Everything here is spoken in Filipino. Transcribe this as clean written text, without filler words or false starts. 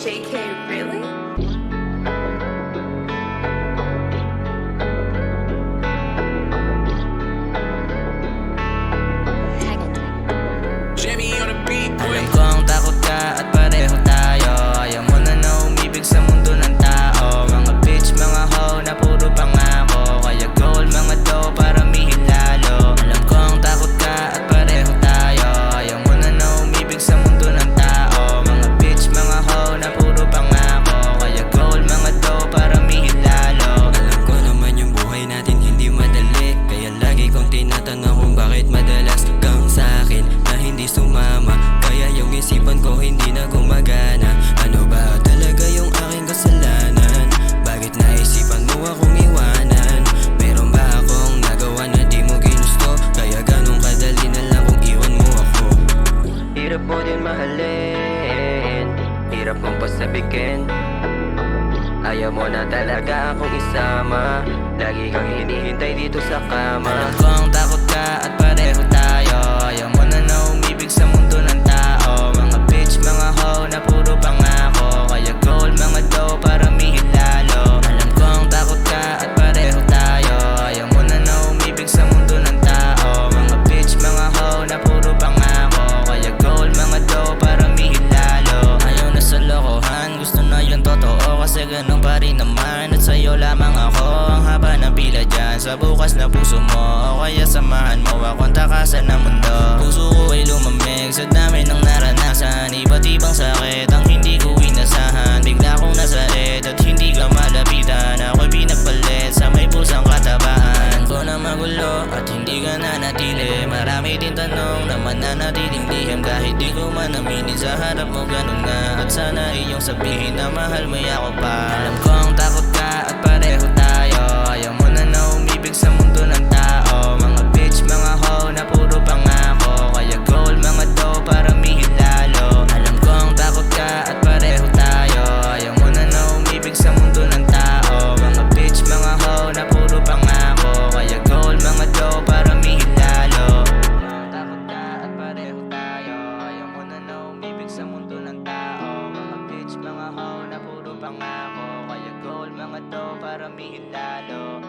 JK, really? Alam kong takot ka at pareho tayo. Ayaw mo na umibig sa mundo ng tao. Mga bitch, mga hoe na puro pangako. Kaya goal, mga dough para mihil lalo. Alam kong takot ka at pareho tayo. Ayaw mo na umibig sa mundo ng tao. Mga bitch, mga hoe na puro pangako. Kaya goal, mga dough para mihil lalo. Alam ko naman yung buhay natin hindi madali. Kaya lagi kong tinatanong kung bakit madalas kang sa'kin na hindi sumama. Kaya yung isipan ko hindi na gumagana. Ano ba talaga yung aking kasalanan? Bakit naisipan mo akong iwanan? Meron ba akong nagawa na di mo ginusto? Kaya ganun kadali na lang kung iwan mo ako. Hirap mo din mahalin, hirap kong pasabikin. Ayaw mo na talaga akong isama. Lagi kang hinihintay dito sa kama. Alam kong takot ka at pareho tayo. Ayaw mo na umibig sa mundo ng tao. Mga bitch, mga hoe na puro pangako. Kaya goal, mga dough para mihil lalo. Alam kong takot ka at pareho tayo. Ayaw mo na umibig sa mundo ng tao. Mga bitch, mga hoe na puro pangako. Kaya goal, mga dough para mihil lalo. Ayaw na sa lokohan, gusto na yung totoo. Kasi ganun pa rin naman at sa'yo lamang ako. Ang haba ng pila dyan sa bukas na puso mo. O kaya samahan mo akong takasan ng mundo. Puso ko ay lumamig sa dami ng naranasan. Iba't ibang sakit ang hindi ko inasahan. Bigla kong nasalit at hindi ka malapitan. Ako'y pinagpalit sa may pusang katabaan. Alam ko na magulo at hindi ka nanatili. Marami din tanong na mananatiling lihim. Kahit di ko man aminin sa harap mo ganun nga. At sana iyong sabihin na mahal mo ako pa. Alam kong takot ka at pareho tayo. Ayaw mo na umibig sa mundo ng tao. Mga bitch, mga hoe na puro pangako. Kaya goal, mga dough para mihil lalo. Alam kong takot ka at pareho tayo. Ayaw mo na umibig sa mundo ng tao. Mga bitch, mga hoe na puro pangako. Kaya goal, mga dough para mihil lalo. Takot ka at pareho tayo. Ayaw mo na umibig sa mundo ng tao. Mga bitch, mga hoe na puro pangako. Kaya goal, mga dough para mihil lalo.